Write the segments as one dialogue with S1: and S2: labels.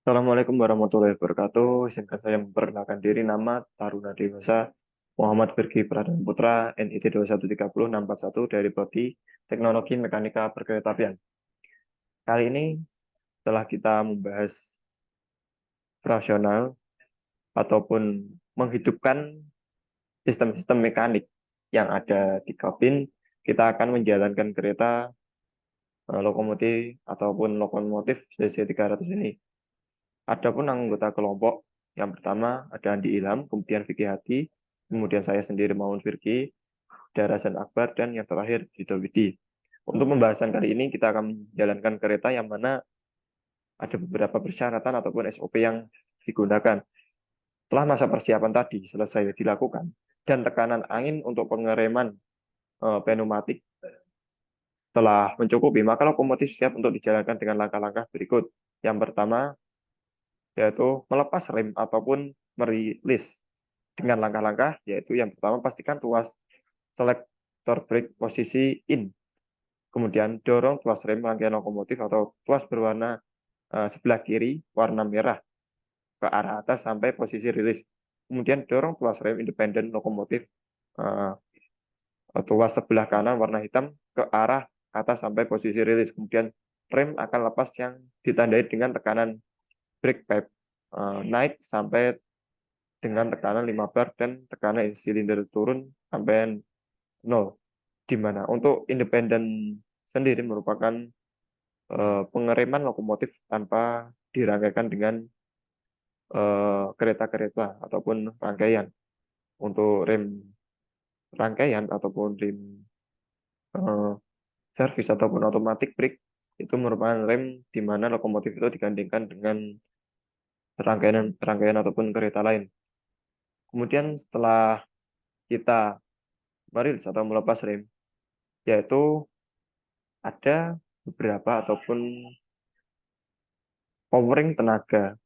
S1: Assalamualaikum warahmatullahi wabarakatuh. Singkat saya memperkenalkan diri, nama Taruna Dewasa Muhammad Firgi Pradana Putra, NIT 2130641 dari Prodi Teknologi Mekanika Perkeretaapian. Kali ini setelah kita membahas rasional ataupun menghidupkan sistem-sistem mekanik yang ada di kabin, kita akan menjalankan kereta lokomotif ataupun lokomotif CC300 ini. Adapun anggota kelompok, yang pertama ada Andi Ilham, kemudian Vicky Hadi, kemudian saya sendiri Maun Firgi, Darasan Akbar, dan yang terakhir Dito Widi. Untuk pembahasan kali ini kita akan menjalankan kereta yang mana ada beberapa persyaratan ataupun SOP yang digunakan. Setelah masa persiapan tadi selesai dilakukan, dan tekanan angin untuk pengereman pneumatik telah mencukupi, maka lokomotif siap untuk dijalankan dengan langkah-langkah berikut. Yang pertama, yaitu melepas rem ataupun merilis dengan langkah-langkah, yaitu yang pertama pastikan tuas selektor brake posisi in, kemudian dorong tuas rem rangkaian lokomotif atau tuas berwarna sebelah kiri warna merah ke arah atas sampai posisi rilis, kemudian dorong tuas rem independen lokomotif uh, tuas sebelah kanan warna hitam ke arah atas sampai posisi rilis, kemudian rem akan lepas yang ditandai dengan tekanan brake pipe naik sampai dengan tekanan 5 bar dan tekanan silinder turun sampai 0. Di mana untuk independen sendiri merupakan pengereman lokomotif tanpa dirangkaikan dengan kereta-kereta ataupun rangkaian. Untuk rem rangkaian ataupun rem eh, servis ataupun automatic brake itu merupakan rem di mana lokomotif itu digandingkan dengan rangkaian ataupun kereta lain. Kemudian setelah kita merilis atau melepas rem, yaitu ada beberapa ataupun powering tenaga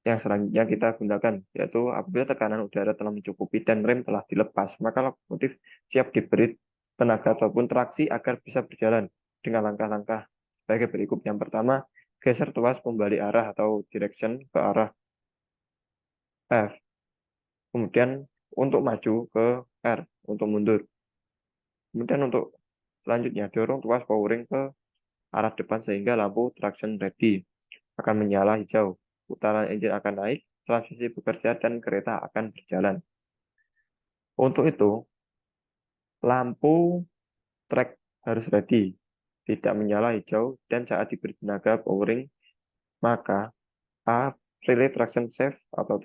S1: yang selanjutnya kita gunakan, yaitu apabila tekanan udara telah mencukupi dan rem telah dilepas, maka lokomotif siap diberi tenaga ataupun traksi agar bisa berjalan dengan langkah-langkah sebagai berikut. Yang pertama, geser tuas pembalik arah atau direction ke arah F. Kemudian untuk maju ke R, untuk mundur. Kemudian untuk selanjutnya, dorong tuas powering ke arah depan sehingga lampu traction ready akan menyala hijau. Putaran engine akan naik, transmisi bekerja, dan kereta akan berjalan. Untuk itu, lampu track harus ready, tidak menyala hijau, dan saat diberi tenaga powering, maka A. Relay Traction Safe atau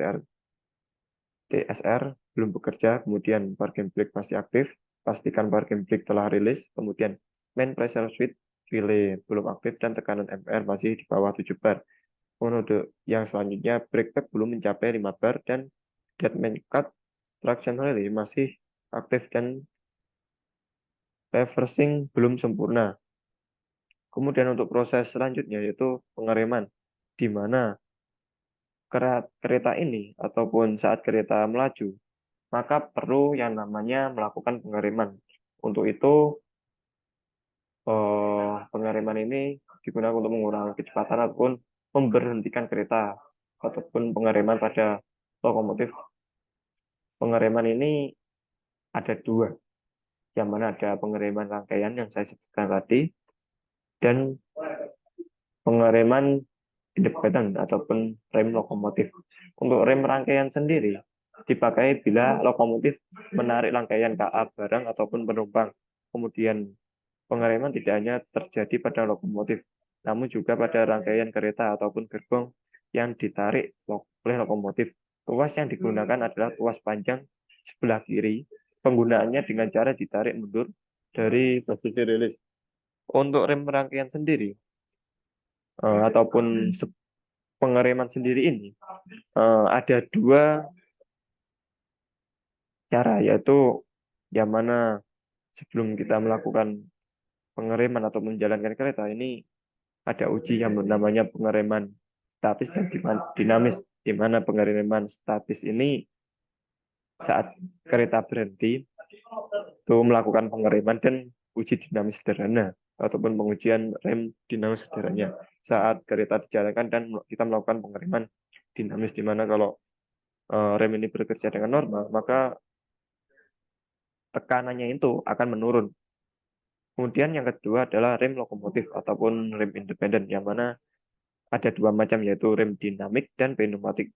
S1: TSR belum bekerja, kemudian parking brake masih aktif, pastikan parking brake telah rilis, kemudian main pressure switch relay belum aktif, dan tekanan MR masih di bawah 7 bar. Mode yang selanjutnya, brake pad belum mencapai 5 bar dan dead main cut traction relay masih aktif dan reversing belum sempurna. Kemudian untuk proses selanjutnya yaitu pengereman, di mana kereta ini ataupun saat kereta melaju, maka perlu yang namanya melakukan pengereman. Untuk itu, pengereman ini digunakan untuk mengurangi kecepatan ataupun memberhentikan kereta ataupun pengereman pada lokomotif. Pengereman ini ada dua, yang mana ada pengereman rangkaian yang saya sebutkan tadi, dan pengereman independen ataupun rem lokomotif. Untuk rem rangkaian sendiri dipakai bila lokomotif menarik rangkaian KA barang ataupun penumpang. Kemudian pengereman tidak hanya terjadi pada lokomotif, namun juga pada rangkaian kereta ataupun gerbong yang ditarik oleh lokomotif. Tuas yang digunakan adalah tuas panjang sebelah kiri. Penggunaannya dengan cara ditarik mundur dari posisi rilis. Untuk rem rangkaian sendiri, ataupun pengereman sendiri ini, ada dua cara, yaitu yang mana sebelum kita melakukan pengereman atau menjalankan kereta ini ada uji yang namanya pengereman statis dan dinamis, di mana pengereman statis ini saat kereta berhenti itu melakukan pengereman dan uji dinamis sederhana. ataupun pengujian rem dinamis saudaranya saat kereta dijalankan dan kita melakukan pengereman dinamis, di mana kalau rem ini bekerja dengan normal, maka tekanannya itu akan menurun. Kemudian yang kedua adalah rem lokomotif ataupun rem independen, yang mana ada dua macam, yaitu rem dinamik dan pneumatik.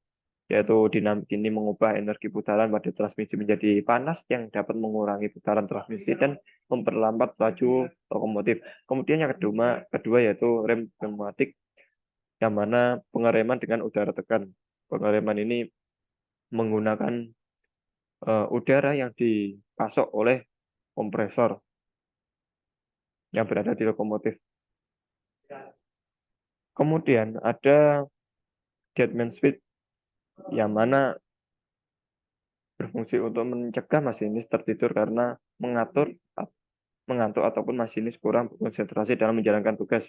S1: Yaitu dinamik ini mengubah energi putaran pada transmisi menjadi panas yang dapat mengurangi putaran transmisi dan memperlambat laju lokomotif. Kemudian yang kedua yaitu rem pneumatik, yang mana pengereman dengan udara tekan. Pengereman ini menggunakan udara yang dipasok oleh kompresor yang berada di lokomotif. Kemudian ada deadman switch, yang mana berfungsi untuk mencegah masinis tertidur karena mengantuk ataupun masinis kurang konsentrasi dalam menjalankan tugas.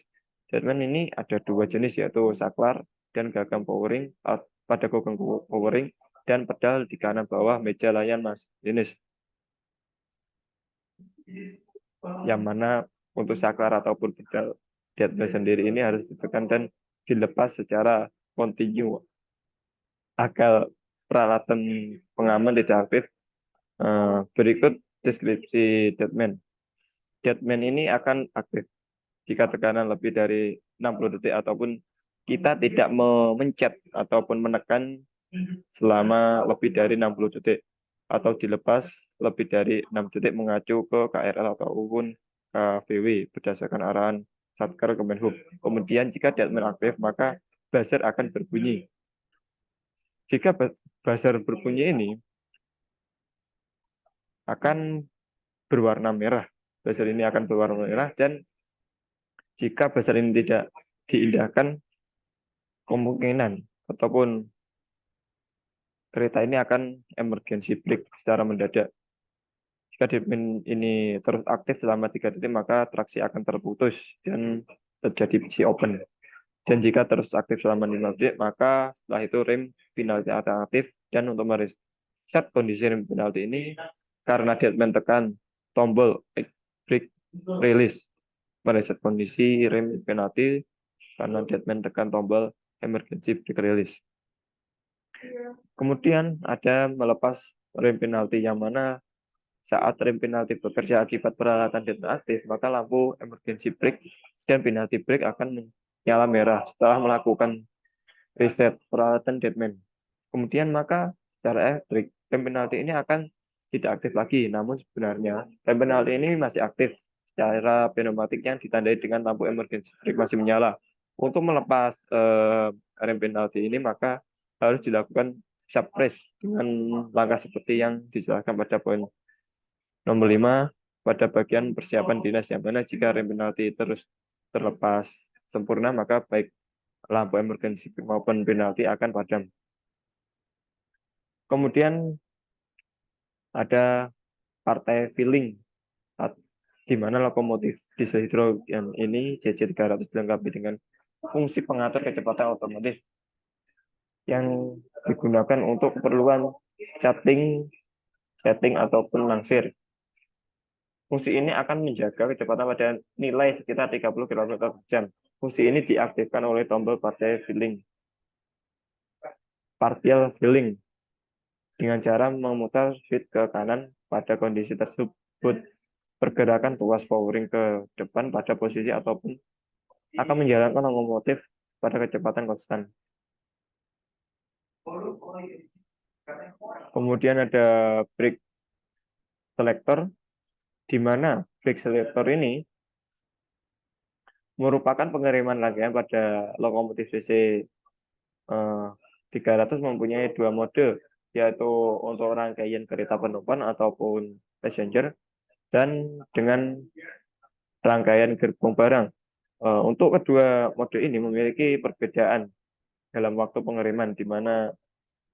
S1: Deadman ini ada dua jenis, yaitu saklar dan gagang powering. Pada gagang powering dan pedal di kanan bawah meja layan masinis, yang mana untuk saklar ataupun pedal deadman sendiri ini harus ditekan dan dilepas secara kontinu agar peralatan pengaman tidak aktif. Berikut deskripsi deadman. Deadman ini akan aktif jika tekanan lebih dari 60 detik ataupun kita tidak memencet ataupun menekan selama lebih dari 60 detik, atau dilepas lebih dari 6 detik mengacu ke KRL ataupun KVW berdasarkan arahan Satker Kemenhub. Kemudian jika deadman aktif, maka buzzer akan berbunyi. Jika buzzer berbunyi ini akan berwarna merah. Buzzer ini akan berwarna merah, dan jika buzzer ini tidak diindahkan, kemungkinan ataupun kereta ini akan emergency brake secara mendadak. Jika deadman ini terus aktif selama 3 detik, maka traksi akan terputus dan terjadi PC open. Dan jika terus aktif selama 5 detik, maka setelah itu rem penalti akan aktif. Dan untuk mereset kondisi rem penalti ini, karena deadman tekan tombol brake release. Mereset kondisi rem penalti karena deadman tekan tombol emergency brake release. Kemudian ada melepas rem penalti, yang mana saat rem penalti bekerja akibat peralatan deadman aktif, maka lampu emergency brake dan penalty brake akan menyala merah setelah melakukan reset peralatan deadman. Kemudian maka secara elektrik rem penalti ini akan tidak aktif lagi. Namun sebenarnya rem penalti ini masih aktif secara pneumatik yang ditandai dengan lampu emergency brake masih menyala. Untuk melepas rem penalti ini, maka harus dilakukan suppress dengan langkah seperti yang dijelaskan pada poin nomor 5 pada bagian persiapan dinas, yang mana jika rem penalti terus terlepas sempurna, maka baik lampu emergency maupun penalti akan padam. Kemudian ada partai filling, di mana lokomotif diesel hidrogen ini JJ300 dilengkapi dengan fungsi pengatur kecepatan otomatis yang digunakan untuk keperluan setting ataupun langsir. Fungsi ini akan menjaga kecepatan pada nilai sekitar 30 km per jam. Fungsi ini diaktifkan oleh tombol partial filling dengan cara memutar switch ke kanan. Pada kondisi tersebut, pergerakan tuas powering ke depan pada posisi ataupun akan menjalankan lokomotif pada kecepatan konstan. Kemudian ada brake selector, di mana brake selector ini merupakan pengereman rangkaian pada lokomotif CC 300 mempunyai dua mode, yaitu untuk rangkaian kereta penumpang ataupun passenger, dan dengan rangkaian gerbong barang. Untuk kedua mode ini memiliki perbedaan dalam waktu pengereman, di mana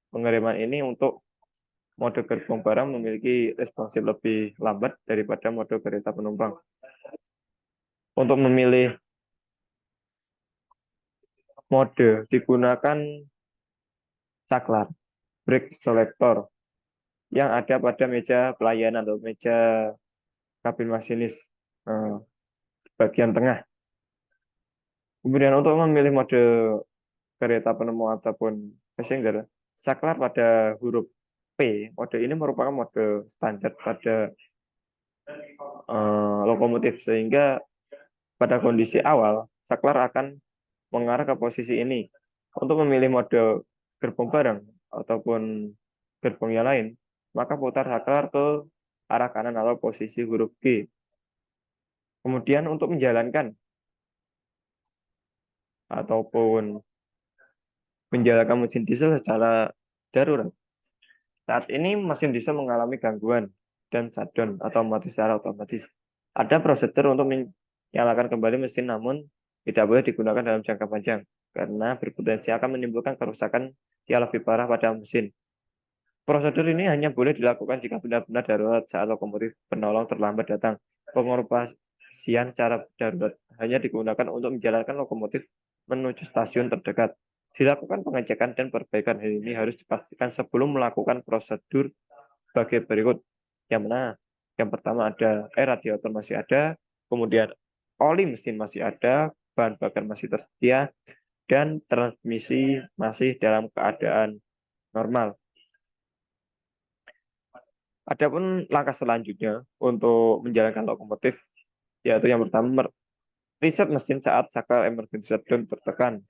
S1: pengereman ini untuk mode gerbong barang memiliki responsif lebih lambat daripada mode kereta penumpang. Untuk memilih mode digunakan saklar brake selector yang ada pada meja pelayanan atau meja kabin masinis. bagian tengah. Kemudian untuk memilih mode kereta penemu ataupun passenger, saklar pada huruf P. Mode ini merupakan mode standar pada lokomotif, sehingga pada kondisi awal saklar akan mengarah ke posisi ini. Untuk memilih mode gerbong bareng ataupun gerbong yang lain, maka putar saklar ke arah kanan atau posisi huruf G. Kemudian untuk menjalankan ataupun menjalankan mesin diesel secara darurat. Saat ini mesin diesel mengalami gangguan dan shutdown atau mati secara otomatis. Ada prosedur untuk menyalakan kembali mesin, namun tidak boleh digunakan dalam jangka panjang karena berpotensi akan menimbulkan kerusakan yang lebih parah pada mesin. Prosedur ini hanya boleh dilakukan jika benar-benar darurat saat lokomotif penolong terlambat datang. Pengoperasian secara darurat hanya digunakan untuk menjalankan lokomotif menuju stasiun terdekat. Dilakukan pengecekan dan perbaikan. Hal ini harus dipastikan sebelum melakukan prosedur sebagai berikut. Yang mana? Yang pertama ada radiator masih ada, kemudian oli mesin masih ada, bahan bakar masih tersedia, dan transmisi masih dalam keadaan normal. Adapun langkah selanjutnya untuk menjalankan lokomotif, yaitu yang pertama reset mesin saat saklar emergency shutdown tertekan.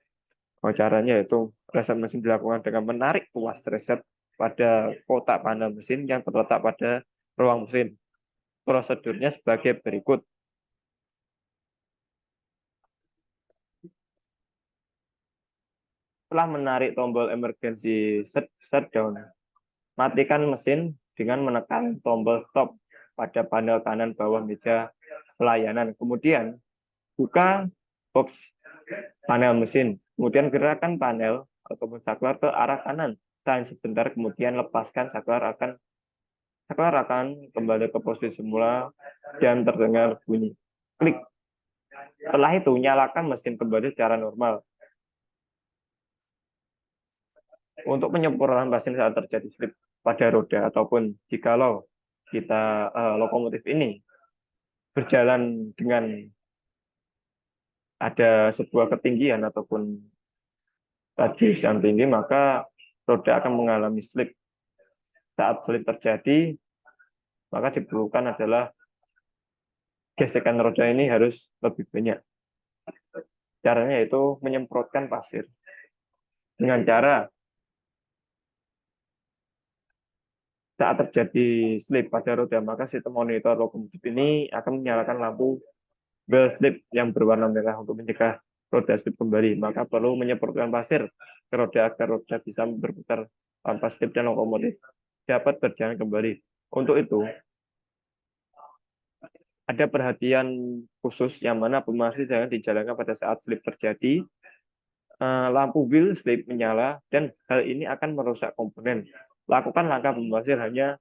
S1: Caranya yaitu reset mesin dilakukan dengan menarik tuas reset pada kotak panel mesin yang terletak pada ruang mesin. Prosedurnya sebagai berikut. Setelah menarik tombol emergency shutdown, matikan mesin dengan menekan tombol stop pada panel kanan bawah meja pelayanan. Kemudian buka box panel mesin. Kemudian gerakan panel ataupun saklar ke arah kanan. Tahan sebentar, kemudian lepaskan saklar akan kembali ke posisi semula dan terdengar bunyi klik. Setelah itu nyalakan mesin kembali secara normal. Untuk penyempurnaan mesin saat terjadi slip pada roda ataupun jikalau kita lokomotif ini berjalan dengan ada sebuah ketinggian ataupun radius yang tinggi, maka roda akan mengalami slip. Saat slip terjadi, maka diperlukan adalah gesekan roda ini harus lebih banyak. Caranya yaitu menyemprotkan pasir. Dengan cara saat terjadi slip pada roda, maka sistem monitor lokomotif ini akan menyalakan lampu bell slip yang berwarna merah untuk mencegah roda slip kembali. Maka perlu menyemprotkan pasir ke roda agar roda bisa berputar tanpa slip dan lokomotif dapat berjalan kembali. Untuk itu, ada perhatian khusus yang mana pemanasan jangan dijalankan pada saat slip terjadi. Lampu wheel slip menyala dan hal ini akan merusak komponen. Lakukan langkah pemanasan hanya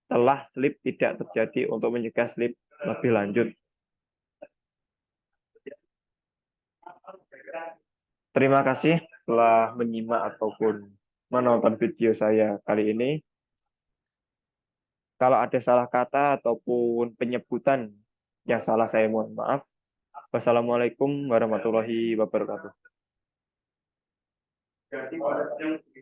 S1: setelah slip tidak terjadi untuk mencegah slip lebih lanjut. Terima kasih telah menyimak ataupun menonton video saya kali ini. Kalau ada salah kata ataupun penyebutan yang salah, saya mohon maaf. Wassalamualaikum warahmatullahi wabarakatuh.